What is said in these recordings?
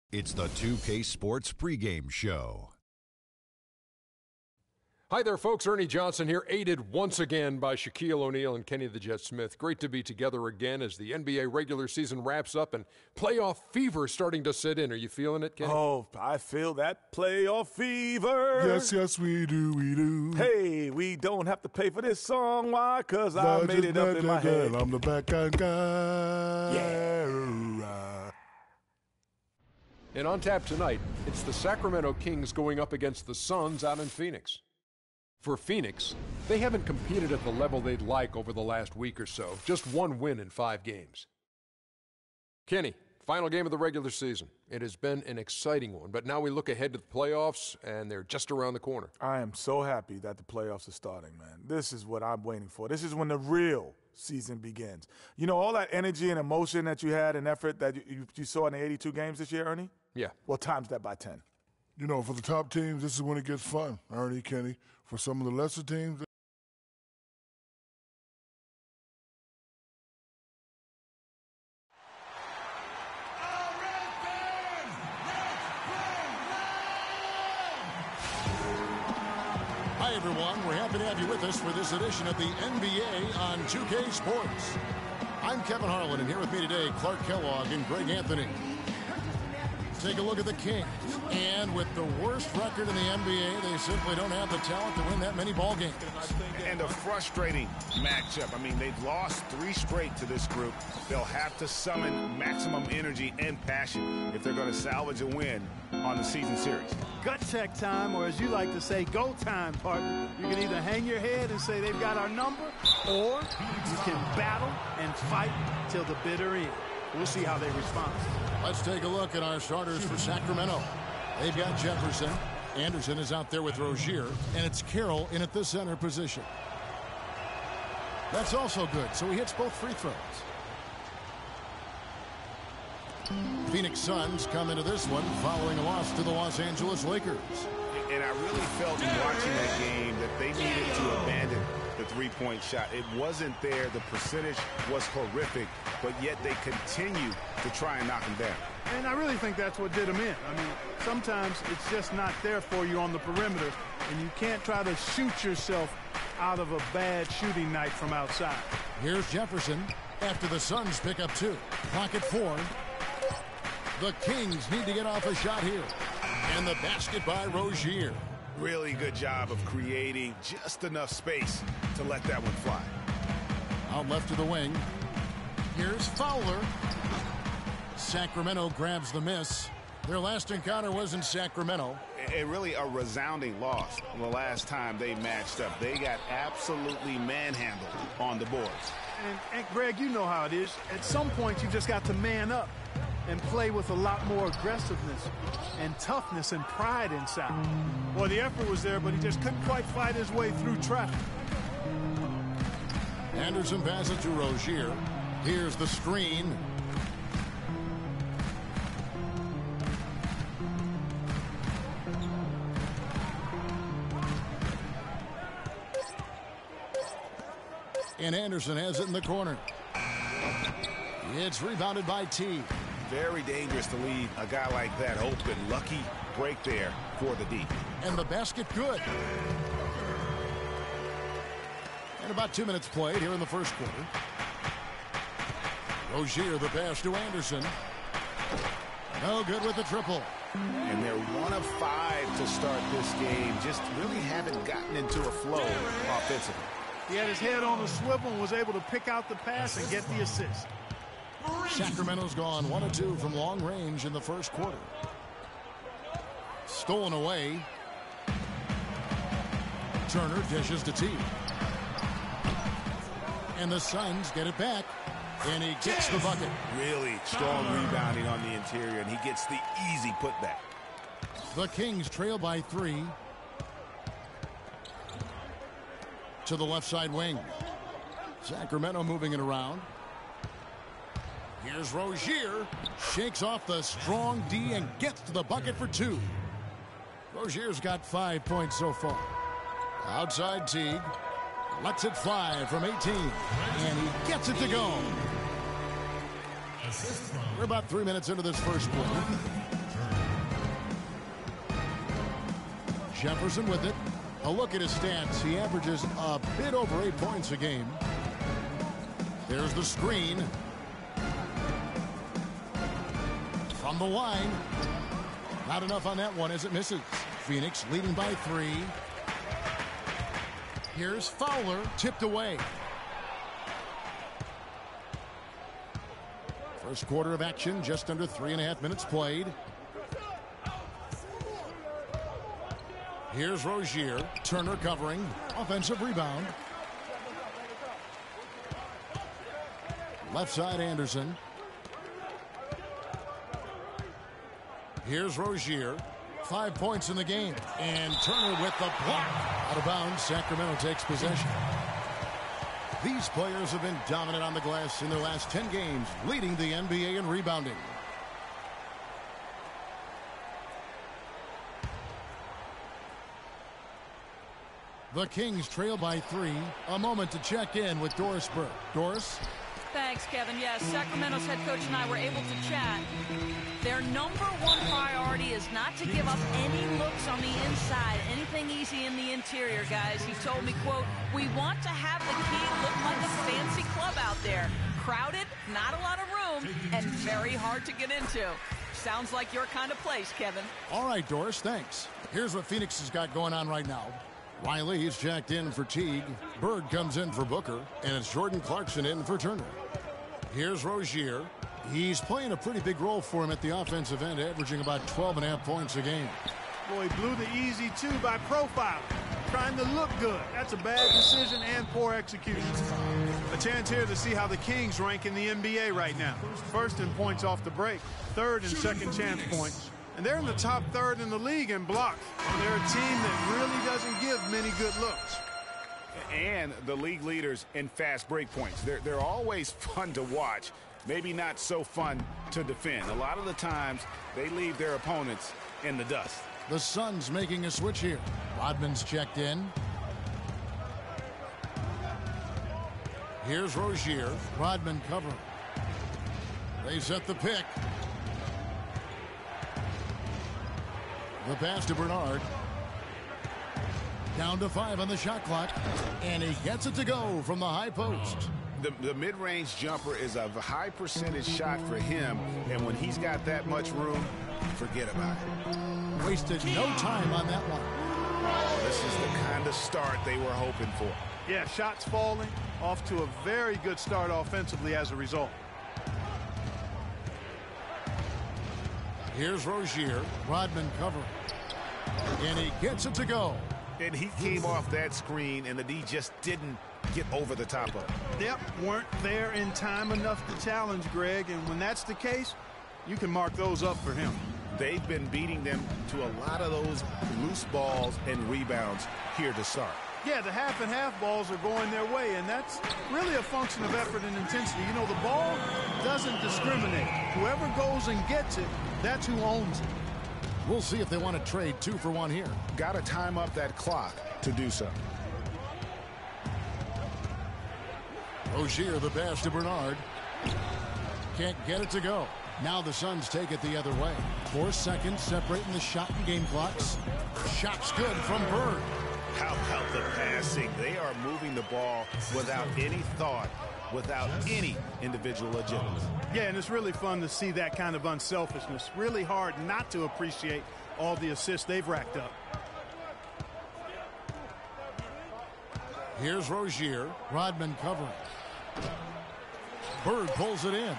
It's the 2K Sports pregame show. Hi there, folks. Ernie Johnson here, aided once again by Shaquille O'Neal and Kenny the Jet Smith. Great to be together again as the NBA regular season wraps up and playoff fever is starting to set in. Are you feeling it, Kenny? Oh, I feel that playoff fever. Yes, we do. Hey, we don't have to pay for this song. Why? Because I made it up in my head. I'm the backhand guy. Yeah. And on tap tonight, it's the Sacramento Kings going up against the Suns out in Phoenix. For Phoenix, they haven't competed at the level they'd like over the last week or so. Just one win in 5 games. Kenny, final game of the regular season. It has been an exciting one, but now we look ahead to the playoffs, and they're just around the corner. I am so happy that the playoffs are starting, man. This is what I'm waiting for. This is when the real season begins. You know, all that energy and emotion that you had and effort that you saw in the 82 games this year, Ernie? Yeah. Well, times that by 10. You know, for the top teams, this is when it gets fun, Ernie, Kenny. For some of the lesser teams, Hi, everyone. We're happy to have you with us for this edition of the NBA on 2K Sports. I'm Kevin Harlan, and here with me today, Clark Kellogg and Greg Anthony. Take a look at the Kings, and with the worst record in the NBA, they simply don't have the talent to win that many ball games. And a frustrating matchup. I mean, they've lost 3 straight to this group. They'll have to summon maximum energy and passion if they're going to salvage a win on the season series. Gut check time, or as you like to say, go time, partner. You can either hang your head and say they've got our number, or you can battle and fight till the bitter end. We'll see how they respond. Let's take a look at our starters for Sacramento. They've got Jefferson. Anderson is out there with Rozier, and it's Carroll in at the center position. That's also good, so he hits both free throws. Phoenix Suns come into this one following a loss to the Los Angeles Lakers. And I really felt in watching that game that they needed to abandon the three-point shot. It wasn't there. The percentage was horrific, but yet they continue to try and knock them down. And I really think that's what did them in. I mean, sometimes it's just not there for you on the perimeter, and you can't try to shoot yourself out of a bad shooting night from outside. Here's Jefferson after the Suns pick up 2. Clock at 4. The Kings need to get off a shot here. And the basket by Rozier. Really good job of creating just enough space to let that one fly. Out left to the wing. Here's Fowler. Sacramento grabs the miss. Their last encounter was in Sacramento. And really a resounding loss the last time they matched up. They got absolutely manhandled on the boards. And Greg, you know how it is. At some point, you just got to man up and play with a lot more aggressiveness and toughness and pride inside. Well, the effort was there, but he just couldn't quite fight his way through traffic. Anderson passes to Rozier. Here's the screen. And Anderson has it in the corner. It's rebounded by T. Very dangerous to leave a guy like that open. Lucky break there for the D. And the basket good. And about 2 minutes played here in the first quarter. Rozier the pass to Anderson. No good with the triple. And they're 1 of 5 to start this game. Just really haven't gotten into a flow offensively. He had his head on the swivel and was able to pick out the pass and get the assist. Sacramento's gone 1 of 2 from long range in the first quarter. Stolen away. Turner dishes to T. And the Suns get it back. And he gets the bucket. Really strong rebounding on the interior, and he gets the easy putback. The Kings trail by 3. To the left side wing. Sacramento moving it around. Here's Rozier. Shakes off the strong D and gets to the bucket for 2. Rozier's got 5 points so far. Outside Teague. Lets it fly from 18. And he gets it to go. We're about 3 minutes into this first quarter. Jefferson with it. A look at his stats. He averages a bit over 8 points a game. There's the screen. From the line. Not enough on that one as it misses. Phoenix leading by 3. Here's Fowler, tipped away. First quarter of action, just under 3.5 minutes played. Here's Rozier. Turner covering. Offensive rebound. Left side Anderson. Here's Rozier. 5 points in the game. And Turner with the block. Out of bounds. Sacramento takes possession. These players have been dominant on the glass in their last 10 games, leading the NBA in rebounding. The Kings trail by 3. A moment to check in with Doris Burke. Doris? Thanks, Kevin. Yes, Sacramento's head coach and I were able to chat. Their number one priority is not to give up any looks on the inside, anything easy in the interior, guys. He told me, quote, "We want to have the key look like a fancy club out there. Crowded, not a lot of room, and very hard to get into." Sounds like your kind of place, Kevin. All right, Doris, thanks. Here's what Phoenix has got going on right now. Riley is checked in for Teague. Bird comes in for Booker. And it's Jordan Clarkson in for Turner. Here's Rozier. He's playing a pretty big role for him at the offensive end, averaging about 12.5 points a game. Boy, he blew the easy 2 by profile. Trying to look good. That's a bad decision and poor execution. A chance here to see how the Kings rank in the NBA right now. First in points off the break. Third in second chance points. And they're in the top third in the league in blocks. They're a team that really doesn't give many good looks. And the league leaders in fast break points. They're always fun to watch. Maybe not so fun to defend. A lot of the times, they leave their opponents in the dust. The Suns making a switch here. Rodman's checked in. Here's Rozier. Rodman covering. They set the pick. The pass to Bernard. Down to 5 on the shot clock. And he gets it to go from the high post. The mid-range jumper is a high percentage shot for him. And when he's got that much room, forget about it. Wasted no time on that one. Oh, this is the kind of start they were hoping for. Yeah, shots falling. Off to a very good start offensively as a result. Here's Rozier. Rodman covering. And he gets it to go. And he came off that screen, and the D just didn't get over the top of it. Yep, weren't there in time enough to challenge Greg. And when that's the case, you can mark those up for him. They've been beating them to a lot of those loose balls and rebounds here to start. Yeah, the half and half balls are going their way, and that's really a function of effort and intensity. You know, the ball doesn't discriminate. Whoever goes and gets it, that's who owns it. We'll see if they want to trade 2 for 1 here. Got to time up that clock to do so. Rozier, the pass to Bernard. Can't get it to go. Now the Suns take it the other way. 4 seconds separating the shot and game clocks. Shot's good from Bird. How about the passing? They are moving the ball without any thought, without any individual agility. Yeah, and it's really fun to see that kind of unselfishness. Really hard not to appreciate all the assists they've racked up. Here's Rozier. Rodman covering. Bird pulls it in.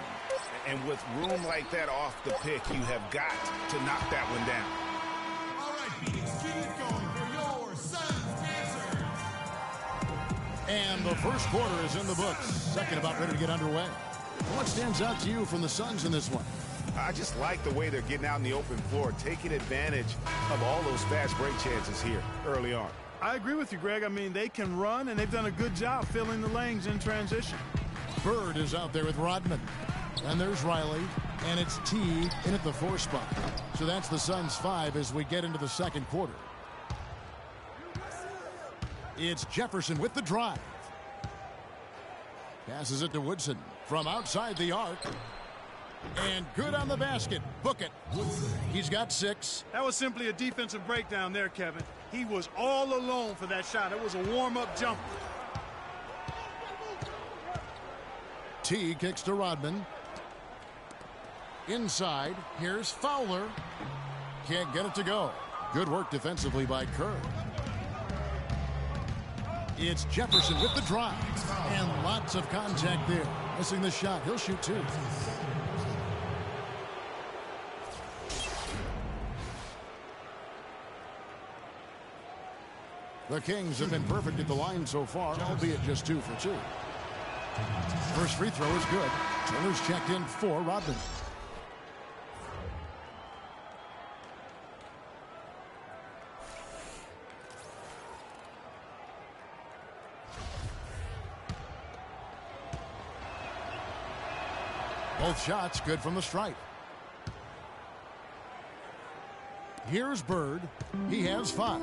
And with room like that off the pick, you have got to knock that one down. All right, Phoenix, keep it going for your Suns answer. And the first quarter is in the books. Second about ready to get underway. What stands out to you from the Suns in this one? I just like the way they're getting out in the open floor, taking advantage of all those fast break chances here early on. I agree with you, Greg. I mean, they can run, and they've done a good job filling the lanes in transition. Bird is out there with Rodman. And there's Riley. And it's Teague in at the 4 spot. So that's the Suns 5 as we get into the second quarter. It's Jefferson with the drive. Passes it to Woodson from outside the arc. And good on the basket. Book it. He's got 6. That was simply a defensive breakdown there, Kevin. He was all alone for that shot. It was a warm-up jumper. T kicks to Rodman. Inside, here's Fowler. Can't get it to go. Good work defensively by Kerr. It's Jefferson with the drive. And lots of contact there. Missing the shot. He'll shoot two. The Kings have been perfect at the line so far, albeit just 2 for 2. First free throw is good. Turner's checked in for Rodman. Both shots good from the stripe. Here's Bird. He has 5.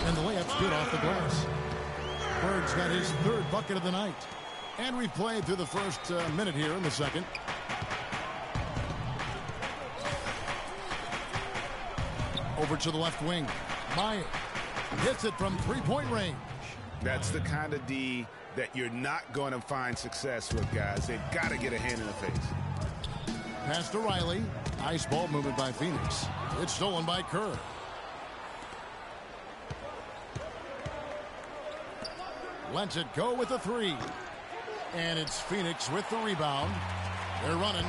And the layup's good off the glass. Bird's got his 3rd bucket of the night. And we've played through the first minute here in the second. Over to the left wing. Maya hits it from 3-point range. That's the kind of D that you're not going to find success with, guys. They've got to get a hand in the face. Pass to Riley. Nice ball movement by Phoenix. It's stolen by Kerr. Lets it go with the 3. And it's Phoenix with the rebound. They're running.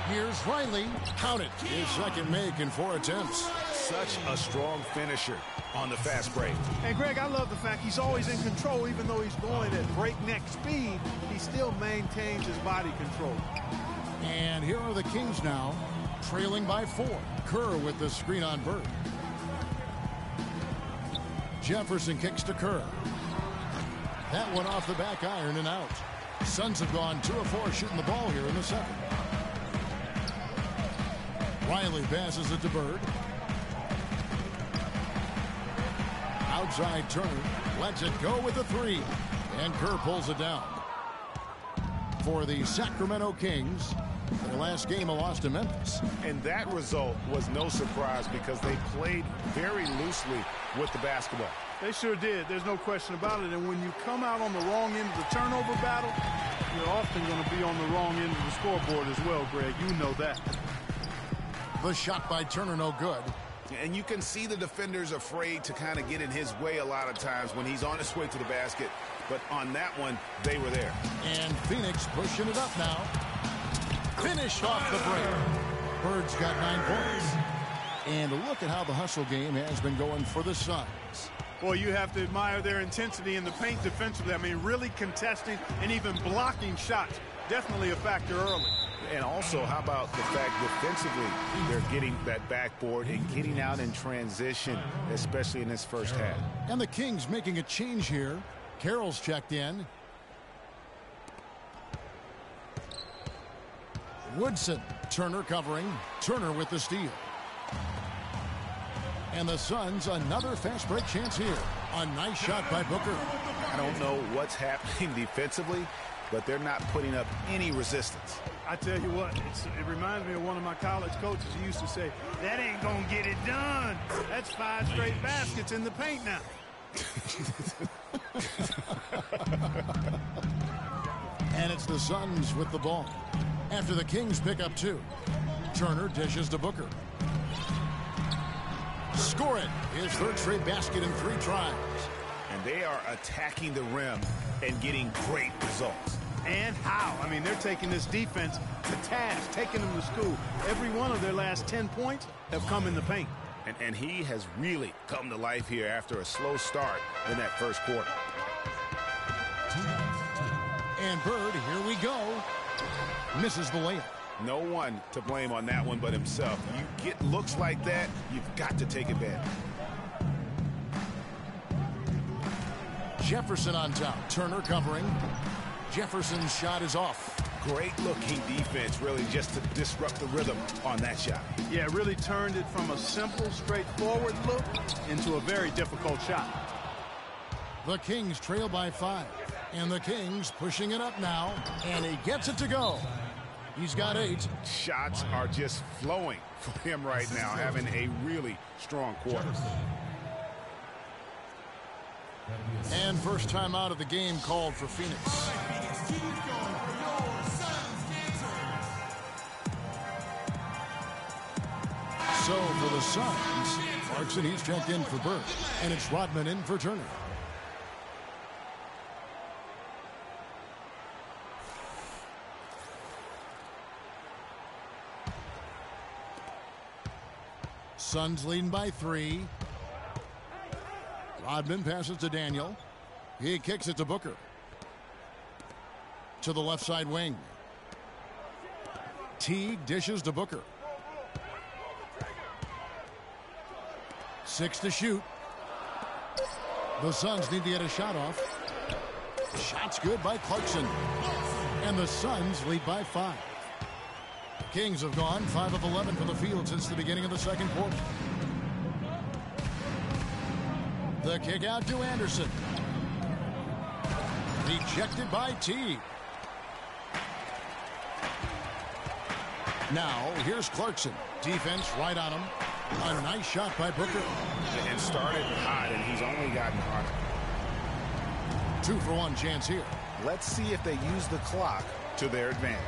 Here's Riley. Count it. His second make in 4 attempts. Such a strong finisher on the fast break. And Greg, I love the fact he's always in control. Even though he's going at breakneck speed, he still maintains his body control. And here are the Kings now, trailing by 4. Kerr with the screen on Bird. Jefferson kicks to Kerr. That one off the back iron and out. Suns have gone 2 of 4 shooting the ball here in the second. Riley passes it to Bird. Outside Turner lets it go with a 3. And Kerr pulls it down. For the Sacramento Kings, their last game a loss to Memphis. And that result was no surprise because they played very loosely with the basketball. They sure did. There's no question about it. And when you come out on the wrong end of the turnover battle, you're often going to be on the wrong end of the scoreboard as well, Greg. You know that. The shot by Turner no good. And you can see the defenders afraid to kind of get in his way a lot of times when he's on his way to the basket. But on that one, they were there. And Phoenix pushing it up now. Finished off the break. Bird's got 9 points. And look at how the hustle game has been going for the Suns. Boy, you have to admire their intensity in the paint defensively. I mean, really contesting and even blocking shots. Definitely a factor early. And also, how about the fact defensively, they're getting that backboard and getting out in transition, especially in this first half. And the Kings making a change here. Carroll's checked in. Woodson, Turner covering. Turner with the steal. And the Suns, another fast break chance here. A nice shot by Booker. I don't know what's happening defensively, but they're not putting up any resistance. I tell you what, it reminds me of one of my college coaches who used to say, that ain't going to get it done. That's 5 straight baskets in the paint now. And it's the Suns with the ball. After the Kings pick up 2. Turner dishes to Booker. Score it. His 3rd straight basket in 3 tries. And they are attacking the rim and getting great results. And how? I mean, they're taking this defense to task, taking them to school. Every one of their last 10 points have come in the paint. And he has really come to life here after a slow start in that first quarter. And Bird, here we go. Misses the layup. No one to blame on that one but himself. You get looks like that, you've got to take advantage. Jefferson on top. Turner covering. Jefferson's shot is off. Great looking defense, really, just to disrupt the rhythm on that shot. Yeah, it really turned it from a simple, straightforward look into a very difficult shot. The Kings trail by 5. And the Kings pushing it up now. And he gets it to go. He's got 8. Shots are just flowing for him right now, having a really strong quarter. And first time out of the game called for Phoenix. So for the Suns, Clarkson, he's checked in for Bird. And it's Rodman in for Turner. Suns leading by 3. Rodman passes to Daniel. He kicks it to Booker. To the left side wing. Teague dishes to Booker. 6 to shoot. The Suns need to get a shot off. Shot's good by Clarkson. And the Suns lead by 5. Kings have gone 5 of 11 from the field since the beginning of the second quarter. The kick out to Anderson. Rejected by Teague. Now, here's Clarkson. Defense right on him. A nice shot by Booker. And started hot, and he's only gotten hotter. 2-for-1 chance here. Let's see if they use the clock to their advantage.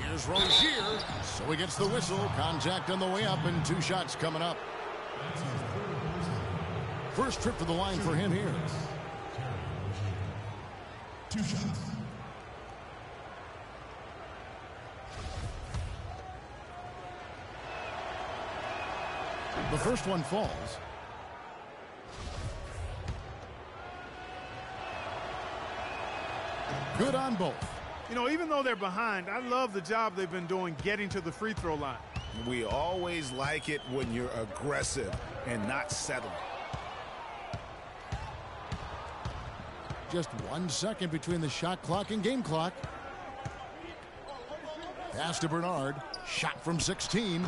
Here's Rozier. So he gets the whistle. Contact on the way up, and 2 shots coming up. First trip to the line for him here. 2 shots. The first one falls. Good on both. You know, even though they're behind, I love the job they've been doing getting to the free throw line. We always like it when you're aggressive and not settling. Just 1 second between the shot clock and game clock. Pass to Bernard. Shot from 16.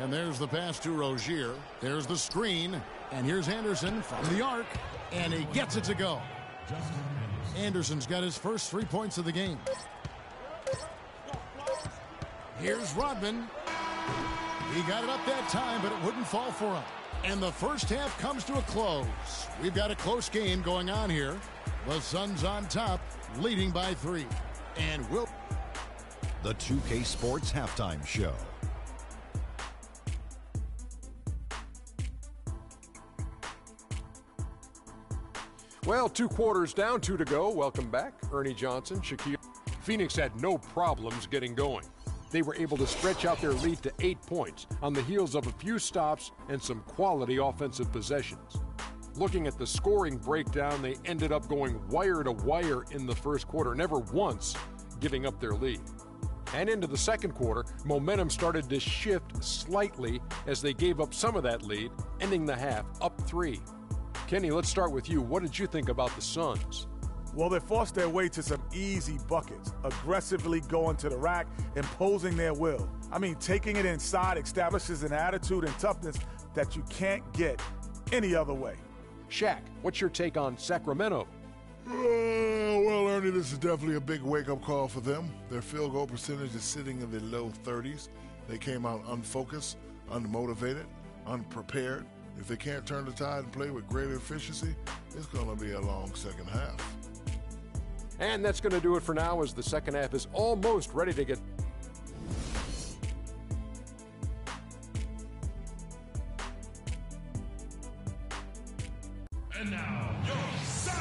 And there's the pass to Rozier. There's the screen. And here's Anderson from the arc. And he gets it to go. Anderson's got his first 3 points of the game. Here's Rodman. He got it up that time, but it wouldn't fall for him. And the first half comes to a close. We've got a close game going on here. The Suns on top, leading by 3. And we'll... The 2K Sports Halftime Show. Well, 2 quarters down, 2 to go. Welcome back. Ernie Johnson, Shaquille. Phoenix had no problems getting going. They were able to stretch out their lead to 8 points on the heels of a few stops and some quality offensive possessions. Looking at the scoring breakdown, they ended up going wire to wire in the first quarter, never once giving up their lead. And into the second quarter, momentum started to shift slightly as they gave up some of that lead, ending the half up 3. Kenny, let's start with you. What did you think about the Suns? Well, they forced their way to some easy buckets, aggressively going to the rack, imposing their will. I mean, taking it inside establishes an attitude and toughness that you can't get any other way. Shaq, what's your take on Sacramento? Well, Ernie, this is definitely a big wake-up call for them. Their field goal percentage is sitting in the low 30s. They came out unfocused, unmotivated, unprepared. If they can't turn the tide and play with greater efficiency, it's going to be a long second half. And that's going to do it for now as the second half is almost ready to get... And now, your Suns.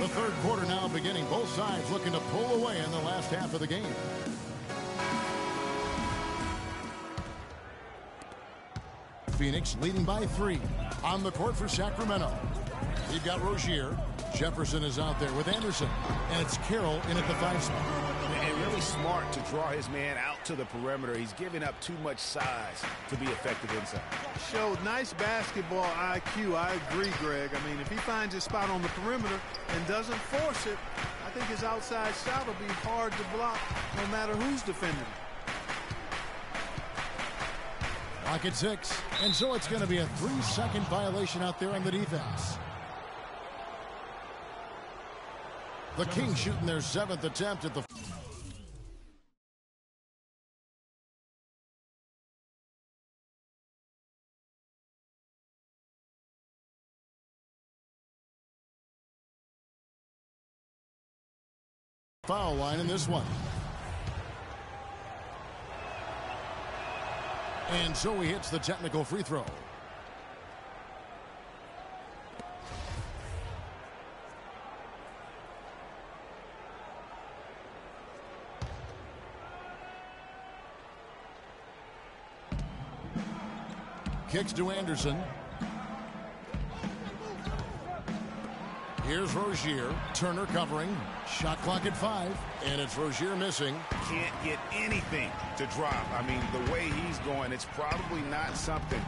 The third quarter now beginning. Both sides looking to pull away in the last half of the game. Phoenix leading by 3. On the court for Sacramento. We've got Rozier. Jefferson is out there with Anderson. And it's Carroll in at the 5 spot. And really smart to draw his man out to the perimeter. He's giving up too much size to be effective inside. Showed nice basketball IQ. I agree, Greg. I mean, if he finds his spot on the perimeter and doesn't force it, I think his outside shot will be hard to block no matter who's defending him. Lock at 6. And so it's going to be a 3-second violation out there on the defense. The Kings shooting their 7th attempt at the foul line in this one. And so he hits the technical free throw. Kicks to Anderson. Here's Rozier. Turner covering. Shot clock at 5. And it's Rozier missing. Can't get anything to drop. I mean, the way he's going, it's probably not something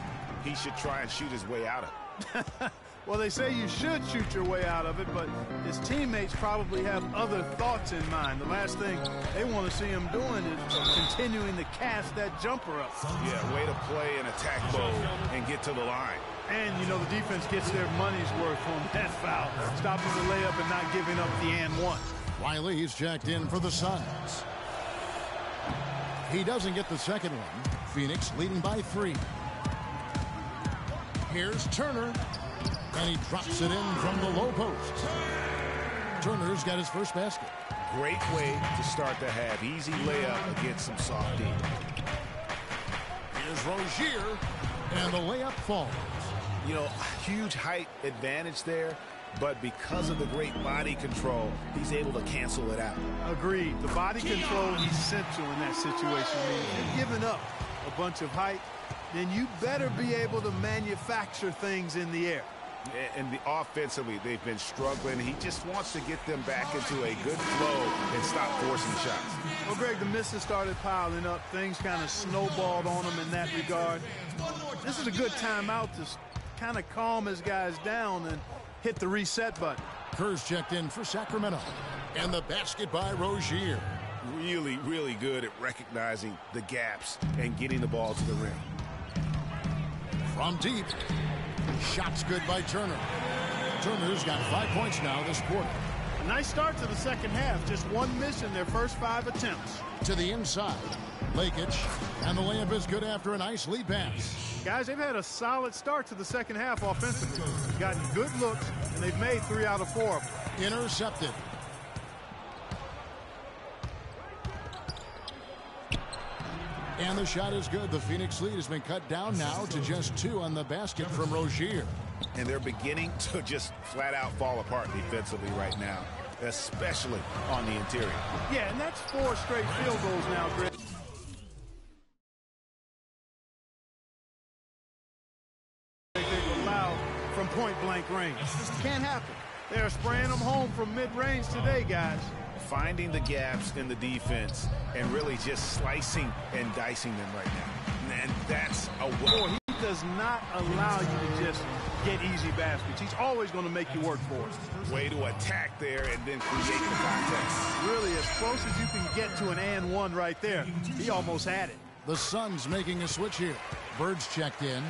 he should try and shoot his way out of. Well, they say you should shoot your way out of it, but his teammates probably have other thoughts in mind. The last thing they want to see him doing is continuing to cast that jumper up. Yeah, way to play in attack mode and get to the line. And, you know, the defense gets their money's worth on that foul, stopping the layup and not giving up the and one. Wiley's checked in for the Suns. He doesn't get the second one. Phoenix leading by 3. Here's Turner. And he drops it in from the low post. Turner's got his first basket. Great way to start the half. Easy layup against some soft D. Here's Rozier. And the layup falls. You know, huge height advantage there. But because of the great body control, he's able to cancel it out. Agreed. The body control is essential in that situation. I mean, if you're giving up a bunch of height, then you better be able to manufacture things in the air. And offensively, they've been struggling. He just wants to get them back into a good flow and stop forcing shots. Well, Greg, the misses started piling up. Things kind of snowballed on him in that regard. This is a good timeout to kind of calm his guys down and hit the reset button. Kerr's checked in for Sacramento. And the basket by Rozier. Really, really good at recognizing the gaps and getting the ball to the rim. From deep. Shots good by Turner. Turner's got 5 points now this quarter. A nice start to the second half. Just one miss in their first 5 attempts. To the inside. Lakic. And the layup is good after a nice lead pass. Guys, they've had a solid start to the second half offensively. Gotten good looks, and they've made 3 out of 4. Intercepted. And the shot is good. The Phoenix lead has been cut down now to just 2 on the basket from Rozier. And they're beginning to just flat out fall apart defensively right now, especially on the interior. Yeah, and that's 4 straight field goals now, Greg. They've allowed from point-blank range. Can't happen. They're spraying them home from mid-range today, guys. Finding the gaps in the defense and really just slicing and dicing them right now. And that's a way. He does not allow you to just get easy baskets. He's always going to make you work for it. Way to attack there and then create the context. Really, as close as you can get to an and one right there. He almost had it. The Suns making a switch here. Bird's checked in.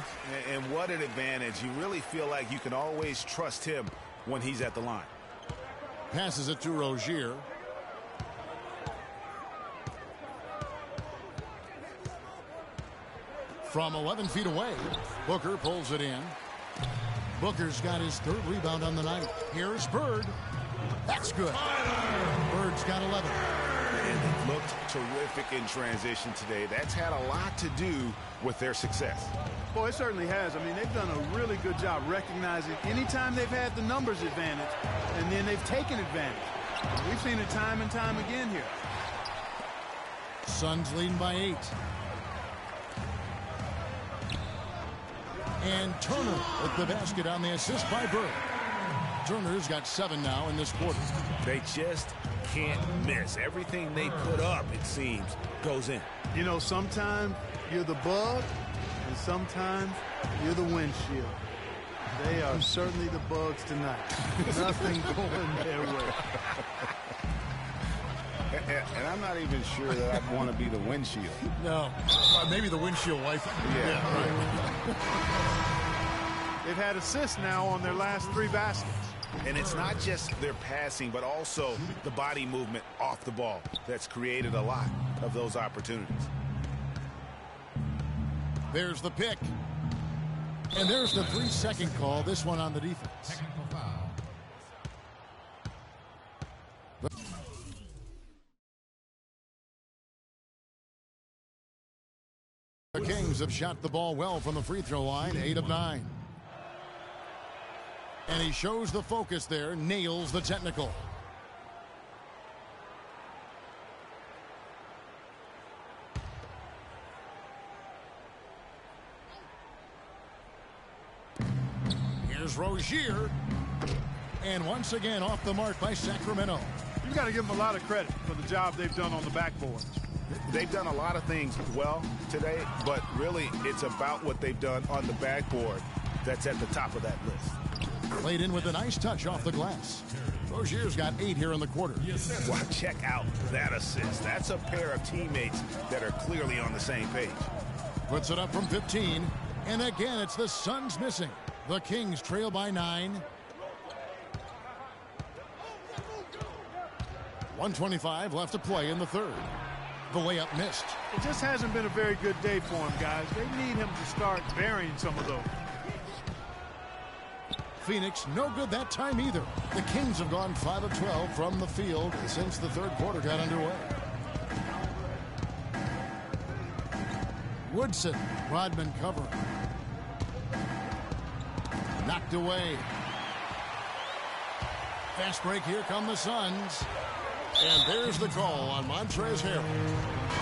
And what an advantage. You really feel like you can always trust him when he's at the line. Passes it to Rozier. From 11 feet away, Booker pulls it in. Booker's got his 3rd rebound on the night. Here's Bird. That's good. Bird's got 11. And it looked terrific in transition today. That's had a lot to do with their success. Boy, it certainly has. I mean, they've done a really good job recognizing anytime they've had the numbers advantage, and then they've taken advantage. We've seen it time and time again here. Suns leading by 8. And Turner with the basket on the assist by Bird. Turner's got 7 now in this quarter. They just can't miss. Everything they put up, it seems, goes in. You know, sometimes you're the bug, and sometimes you're the windshield. They are certainly the bugs tonight. Nothing going their way. And I'm not even sure that I'd want to be the windshield. No. Maybe the windshield wiper. Yeah, right. They've had assists now on their last 3 baskets. And it's not just their passing, but also the body movement off the ball that's created a lot of those opportunities. There's the pick. And there's the 3-second call, this one on the defense. The Kings have shot the ball well from the free throw line, 8 of 9. And he shows the focus there, nails the technical. Here's Rozier. And once again off the mark by Sacramento. You've got to give them a lot of credit for the job they've done on the backboard. They've done a lot of things well today, but really it's about what they've done on the backboard that's at the top of that list. Played in with a nice touch off the glass. Rozier's got 8 here in the quarter. Wow, check out that assist. That's a pair of teammates that are clearly on the same page. Puts it up from 15. And again, it's the Suns missing. The Kings trail by 9. 1:25 left to play in the third. The layup missed. It just hasn't been a very good day for him, guys. They need him to start burying some of those. Phoenix, no good that time either. The Kings have gone 5 of 12 from the field since the third quarter got underway. Woodson, Rodman covering. Knocked away. Fast break, here come the Suns. And there's the call on Montrezl Harrell.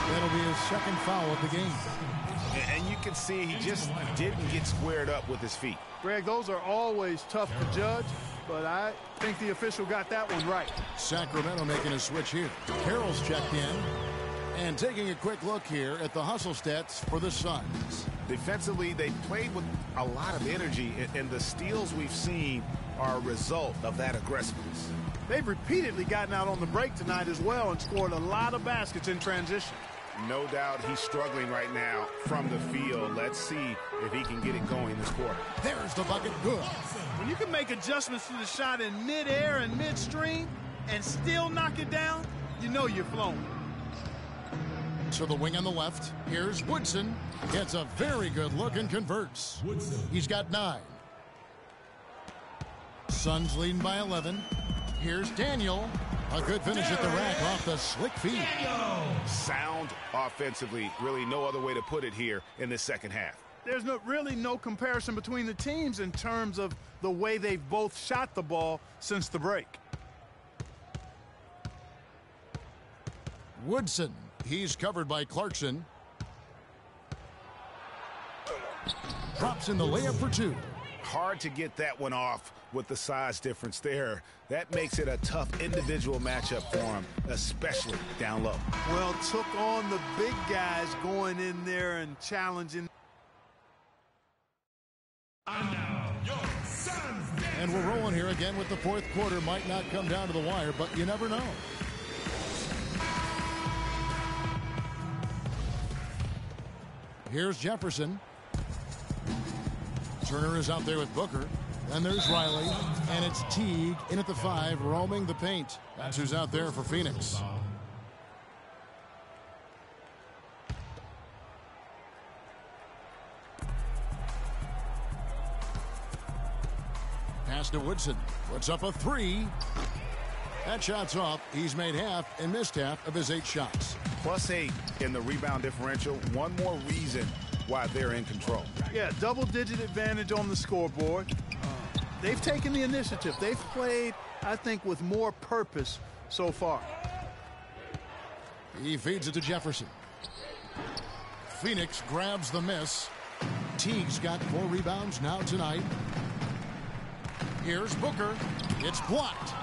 That'll be his second foul of the game. And you can see he just didn't get squared up with his feet. Greg, those are always tough to judge, but I think the official got that one right. Sacramento making a switch here. Harrell's checked in. And taking a quick look here at the hustle stats for the Suns. Defensively, they played with a lot of energy, and the steals we've seen are a result of that aggressiveness. They've repeatedly gotten out on the break tonight as well and scored a lot of baskets in transition. No doubt he's struggling right now from the field. Let's see if he can get it going this quarter. There's the bucket, good. When you can make adjustments to the shot in midair and midstream and still knock it down, you know you're flowing. To the wing on the left, here's Woodson. Gets a very good look and converts. He's got 9. Suns leading by 11. Here's Daniel. A good finish at the rack off the slick feed. Sound offensively. Really no other way to put it here in the second half. There's really no comparison between the teams in terms of the way they've both shot the ball since the break. Woodson. He's covered by Clarkson. Drops in the layup for 2. Hard to get that one off with the size difference there. That makes it a tough individual matchup for him, especially down low. Well, took on the big guys going in there and challenging. And we're rolling here again with the fourth quarter. Might not come down to the wire, but you never know. Here's Jefferson. Turner is out there with Booker. Then there's Riley. And it's Teague in at the 5, roaming the paint. That's who's out there for Phoenix. Pass to Woodson. Puts up a 3. That shot's off. He's made half and missed half of his 8 shots. +8 in the rebound differential. One more reason why they're in control. Yeah, double-digit advantage on the scoreboard. They've taken the initiative. They've played, I think, with more purpose so far. He feeds it to Jefferson. Phoenix grabs the miss. Teague's got 4 rebounds now tonight. Here's Booker. It's blocked.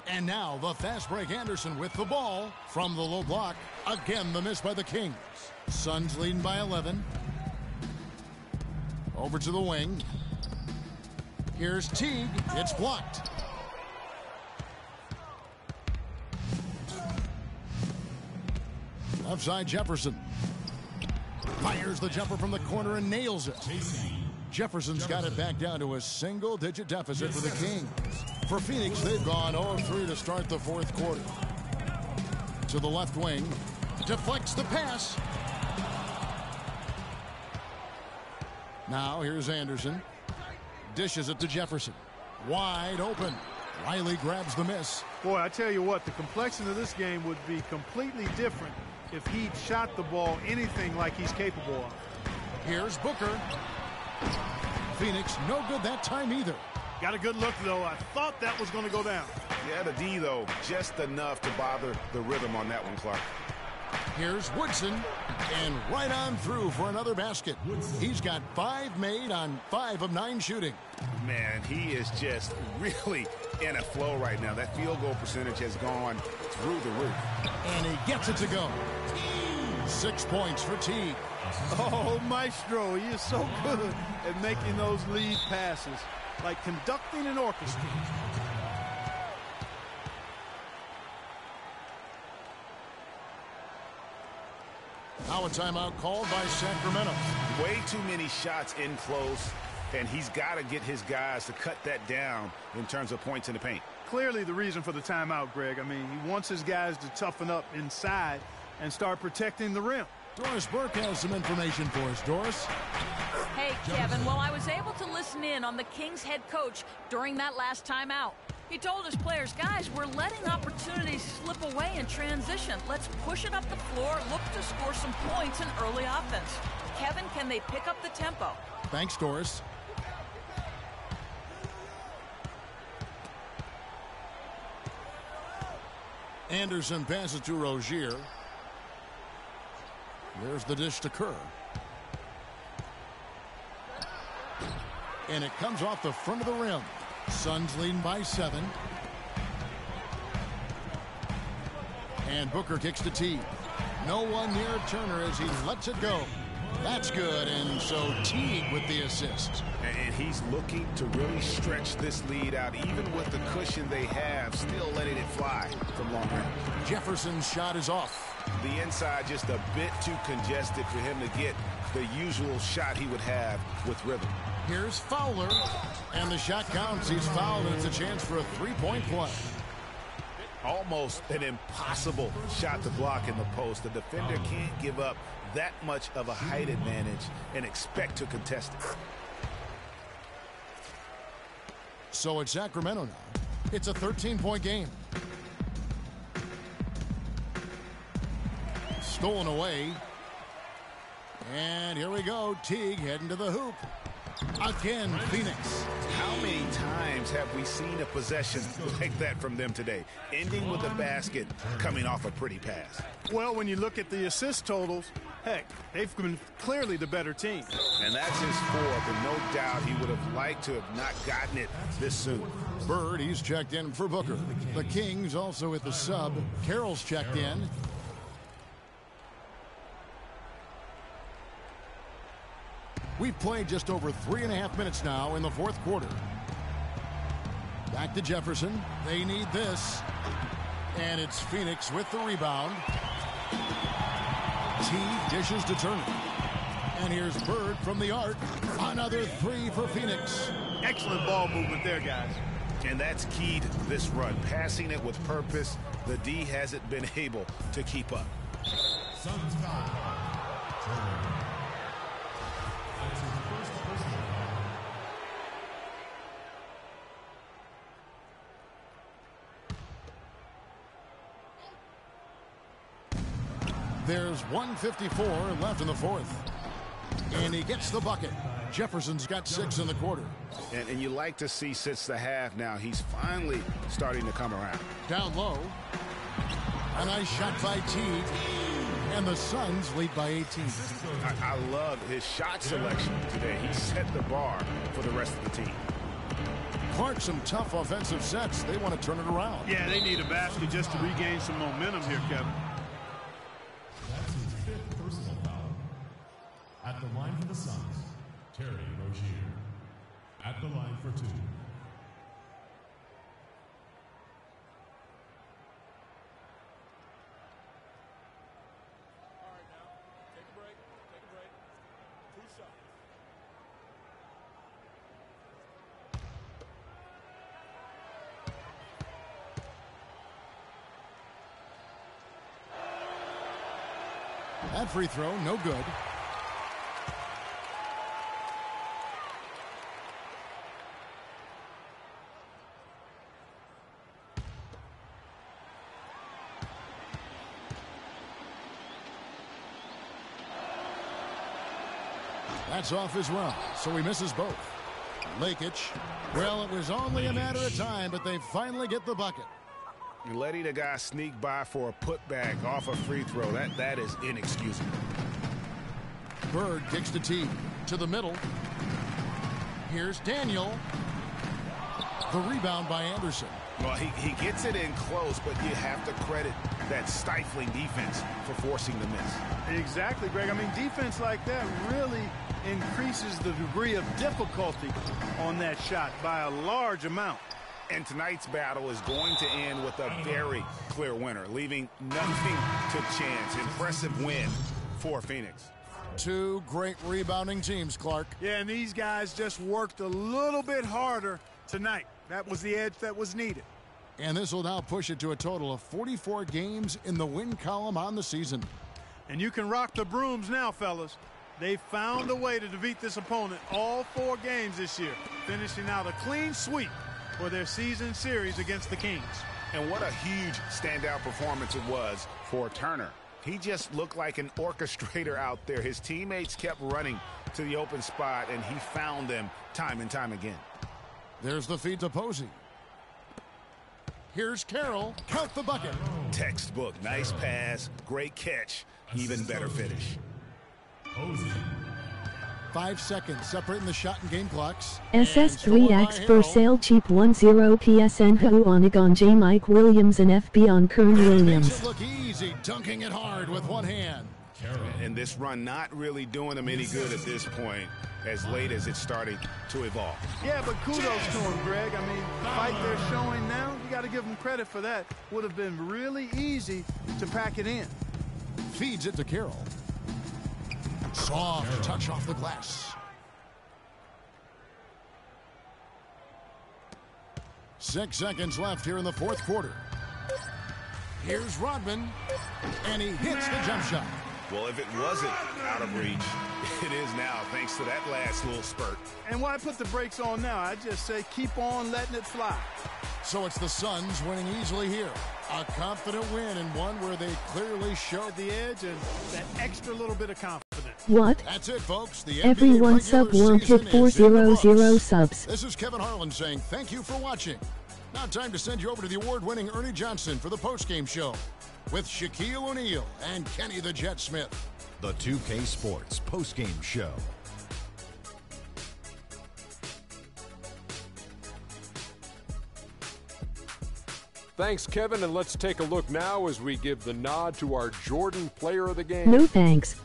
And now the fast break Anderson with the ball from the low block. Again, the miss by the Kings. Suns leading by 11. Over to the wing. Here's Teague. It's blocked. Left side Jefferson. Fires the jumper from the corner and nails it. Jefferson's got it back down to a single-digit deficit for the Kings. For Phoenix, they've gone 0-3 to start the fourth quarter. To the left wing, deflects the pass. Now here's Anderson. Dishes it to Jefferson. Wide open. Riley grabs the miss. Boy, I tell you what, the complexion of this game would be completely different if he'd shot the ball anything like he's capable of. Here's Booker. Phoenix, no good that time either. Got a good look, though. I thought that was going to go down. Yeah, the D, though, just enough to bother the rhythm on that one, Clark. Here's Woodson, and right on through for another basket. He's got 5 made on 5 of 9 shooting. Man, he is just really in a flow right now. That field goal percentage has gone through the roof. And he gets it to go. 6 points for Teague. Oh, Maestro, he is so good at making those lead passes, like conducting an orchestra. Now a timeout called by Sacramento. Way too many shots in close, and he's got to get his guys to cut that down in terms of points in the paint. Clearly the reason for the timeout, Greg. I mean, he wants his guys to toughen up inside and start protecting the rim. Doris Burke has some information for us. Doris? Hey, Kevin, well, I was able to listen in on the Kings head coach during that last timeout. He told his players, guys, we're letting opportunities slip away in transition. Let's push it up the floor, look to score some points in early offense. Kevin, can they pick up the tempo? Thanks, Doris. Anderson passes to Rozier. There's the dish to Kerr. And it comes off the front of the rim. Suns leading by 7. And Booker kicks to Teague. No one near Turner as he lets it go. That's good, and so Teague with the assist. And he's looking to really stretch this lead out, even with the cushion they have, still letting it fly from long range. Jefferson's shot is off. The inside just a bit too congested for him to get the usual shot he would have with rhythm. Here's Fowler, and the shot counts. He's fouled, and it's a chance for a 3-point play. Almost an impossible shot to block in the post. The defender can't give up that much of a height advantage and expect to contest it. So it's Sacramento now. It's a 13-point game. Stolen away. And here we go. Teague heading to the hoop. Again, Phoenix. How many times have we seen a possession like that from them today? Ending with a basket, coming off a pretty pass. Well, when you look at the assist totals, heck, they've been clearly the better team. And that's his 4th, and no doubt he would have liked to have not gotten it this soon. Bird, he's checked in for Booker. The Kings also with the sub. Carroll's checked in. We've played just over 3.5 minutes now in the fourth quarter. Back to Jefferson. They need this. And it's Phoenix with the rebound. Teague dishes to Turner. And here's Bird from the arc. Another 3 for Phoenix. Excellent ball movement there, guys. And that's key to this run. Passing it with purpose. The D hasn't been able to keep up. Suns foul. There's 1:54 left in the fourth. And he gets the bucket. Jefferson's got 6 in the quarter. And you like to see since the half now, he's finally starting to come around. Down low. A nice shot by Teague. And the Suns lead by 18. I love his shot selection today. He set the bar for the rest of the team. Clark, some tough offensive sets. They want to turn it around. Yeah, they need a basket just to regain some momentum here, Kevin. That's his 5th personal foul. At the line for the Suns, Terry Rozier. At the line for 2. All right, now, take a break. 2 shots. That free throw, no good. That's off as well, so he misses both. Lakic, well, it was only a matter of time, but they finally get the bucket. You're letting a guy sneak by for a putback off a free throw. That is inexcusable. Bird kicks to T to the middle. Here's Daniel. The rebound by Anderson. Well, he gets it in close, but you have to credit that stifling defense for forcing the miss. Exactly, Greg. I mean, defense like that really increases the degree of difficulty on that shot by a large amount. And tonight's battle is going to end with a very clear winner, leaving nothing to chance. Impressive win for Phoenix. Two great rebounding teams, Clark. Yeah, and these guys just worked a little bit harder tonight. That was the edge that was needed. And this will now push it to a total of 44 games in the win column on the season. And you can rock the brooms now, fellas. They found a way to defeat this opponent all 4 games this year, finishing out a clean sweep for their season series against the Kings. And what a huge standout performance it was for Turner. He just looked like an orchestrator out there. His teammates kept running to the open spot, and he found them time and time again. There's the feed to Posey. Here's Carroll. Count the bucket. Textbook. Nice pass. Great catch. Even better finish. 5 seconds separating the shot and game clocks. SS3X for sale cheap 10 PSN Ho Onagon J Mike Williams and FB on Kern Williams. Makes it look easy, dunking it hard with one hand. And this run not really doing him any good at this point, as late as it's starting to evolve. Yeah, but kudos to him, Greg. I mean, the fight they're showing now, you got to give them credit for that. Would have been really easy to pack it in. Feeds it to Carroll. Soft touch off the glass. 6 seconds left here in the fourth quarter. Here's Rodman, and he hits the jump shot. Well, if it wasn't out of reach, it is now, thanks to that last little spurt. And why put the brakes on now? I just say keep on letting it fly. So it's the Suns winning easily here. A confident win, and one where they clearly showed the edge and that extra little bit of confidence. What? That's it, folks. The Everyone sub wanted 400 subs. This is Kevin Harlan saying thank you for watching. Now time to send you over to the award-winning Ernie Johnson for the postgame show with Shaquille O'Neal and Kenny the Jet Smith. The 2K Sports postgame show. Thanks, Kevin, and let's take a look now as we give the nod to our Jordan Player of the Game. No thanks.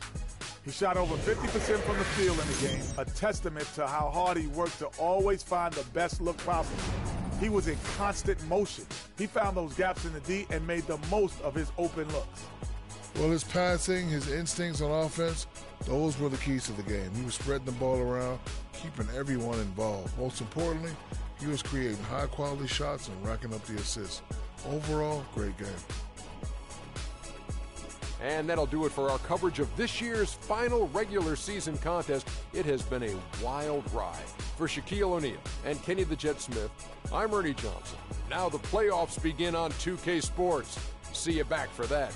He shot over 50% from the field in the game, a testament to how hard he worked to always find the best look possible. He was in constant motion. He found those gaps in the D and made the most of his open looks. Well, his passing, his instincts on offense, those were the keys to the game. He was spreading the ball around, keeping everyone involved. Most importantly, he was creating high-quality shots and racking up the assists. Overall, great game. And that'll do it for our coverage of this year's final regular season contest. It has been a wild ride. For Shaquille O'Neal and Kenny the Jet Smith, I'm Ernie Johnson. Now the playoffs begin on 2K Sports. See you back for that.